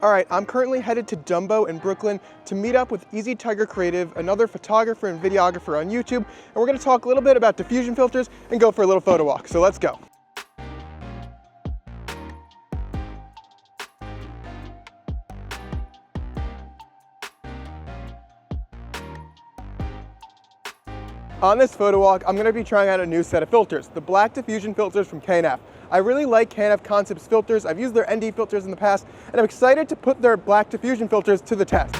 Alright, I'm currently headed to Dumbo in Brooklyn to meet up with Easy Tiger Creative, another photographer and videographer on YouTube, and we're going to talk a little bit about diffusion filters and go for a little photo walk. So let's go. On this photo walk, I'm going to be trying out a new set of filters, the black diffusion filters from K&F. I really like K&F Concepts filters. I've used their ND filters in the past, and I'm excited to put their black diffusion filters to the test.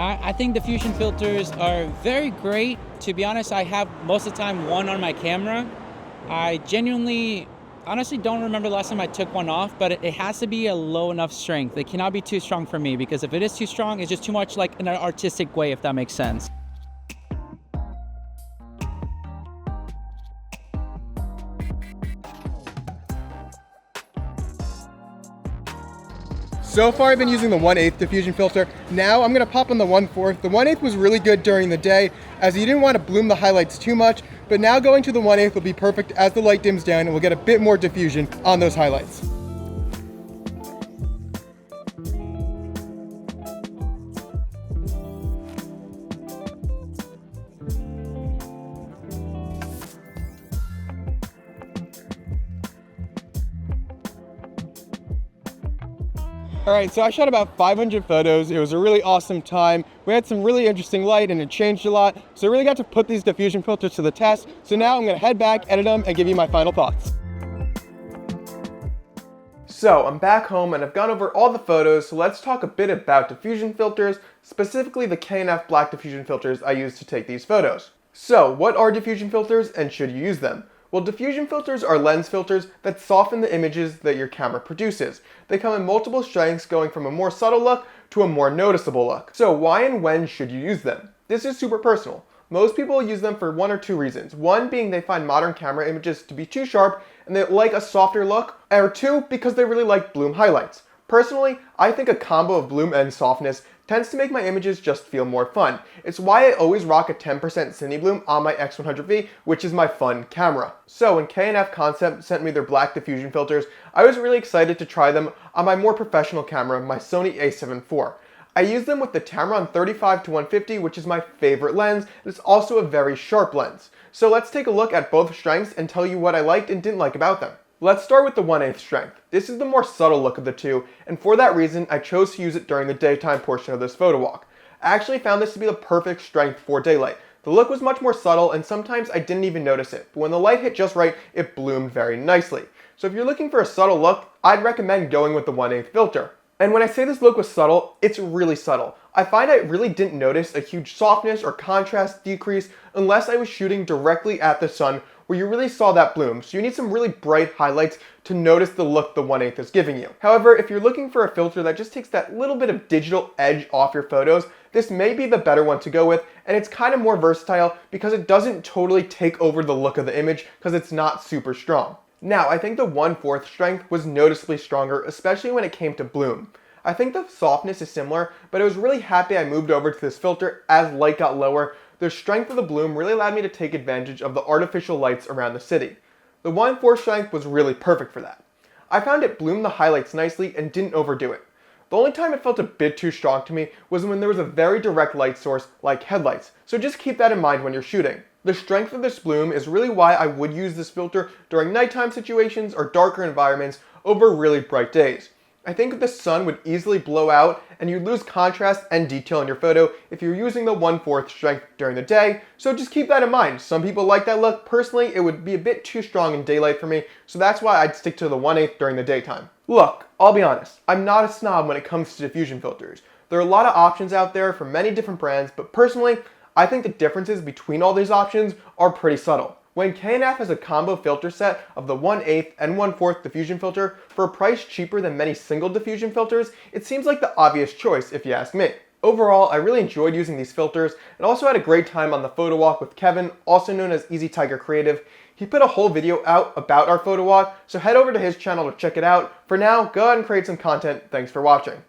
I think diffusion filters are very great. To be honest, I have most of the time one on my camera. I honestly don't remember the last time I took one off, but it has to be a low enough strength. It cannot be too strong for me, because if it is too strong, it's just too much like in an artistic way, if that makes sense. So far I've been using the 1/8 diffusion filter. Now I'm going to pop on the 1/4. The 1/8 was really good during the day as you didn't want to bloom the highlights too much, but now going to the 1/8 will be perfect as the light dims down and we'll get a bit more diffusion on those highlights. Alright, so I shot about 500 photos. It was a really awesome time. We had some really interesting light and it changed a lot. So I really got to put these diffusion filters to the test. So now I'm going to head back, edit them, and give you my final thoughts. So I'm back home and I've gone over all the photos, so let's talk a bit about diffusion filters, specifically the K&F black diffusion filters I use to take these photos. So what are diffusion filters and should you use them? Well, diffusion filters are lens filters that soften the images that your camera produces. They come in multiple strengths, going from a more subtle look to a more noticeable look. So why and when should you use them? This is super personal. Most people use them for one or two reasons. One being they find modern camera images to be too sharp and they like a softer look, or two, because they really like bloom highlights. Personally, I think a combo of bloom and softness tends to make my images just feel more fun. It's why I always rock a 10% Cinebloom on my X100V, which is my fun camera. So when K&F Concept sent me their black diffusion filters, I was really excited to try them on my more professional camera, my Sony a7 IV. I used them with the Tamron 35-150, which is my favorite lens. It's also a very sharp lens. So let's take a look at both strengths and tell you what I liked and didn't like about them. Let's start with the 1/8 strength. This is the more subtle look of the two, and for that reason, I chose to use it during the daytime portion of this photo walk. I actually found this to be the perfect strength for daylight. The look was much more subtle, and sometimes I didn't even notice it, but when the light hit just right, it bloomed very nicely. So if you're looking for a subtle look, I'd recommend going with the 1/8 filter. And when I say this look was subtle, it's really subtle. I find I really didn't notice a huge softness or contrast decrease unless I was shooting directly at the sun, where you really saw that bloom. So you need some really bright highlights to notice the look the 1/8 is giving you. However, if you're looking for a filter that just takes that little bit of digital edge off your photos, this may be the better one to go with, and it's kind of more versatile because it doesn't totally take over the look of the image because it's not super strong. Now, I think the 1/4 strength was noticeably stronger, especially when it came to bloom. I think the softness is similar, but I was really happy I moved over to this filter as light got lower. The strength of the bloom really allowed me to take advantage of the artificial lights around the city. The 1/4 strength was really perfect for that. I found it bloomed the highlights nicely and didn't overdo it. The only time it felt a bit too strong to me was when there was a very direct light source like headlights, so just keep that in mind when you're shooting. The strength of this bloom is really why I would use this filter during nighttime situations or darker environments over really bright days. I think the sun would easily blow out and you'd lose contrast and detail in your photo if you're using the 1/4 strength during the day, so just keep that in mind. Some people like that look. Personally, it would be a bit too strong in daylight for me, so that's why I'd stick to the 1/8 during the daytime. Look, I'll be honest, I'm not a snob when it comes to diffusion filters. There are a lot of options out there from many different brands, but personally, I think the differences between all these options are pretty subtle. When K&F has a combo filter set of the 1/8 and 1/4 diffusion filter for a price cheaper than many single diffusion filters, it seems like the obvious choice if you ask me. Overall, I really enjoyed using these filters and also had a great time on the photo walk with Kevin, also known as Easy Tiger Creative. He put a whole video out about our photo walk, so head over to his channel to check it out. For now, go ahead and create some content. Thanks for watching.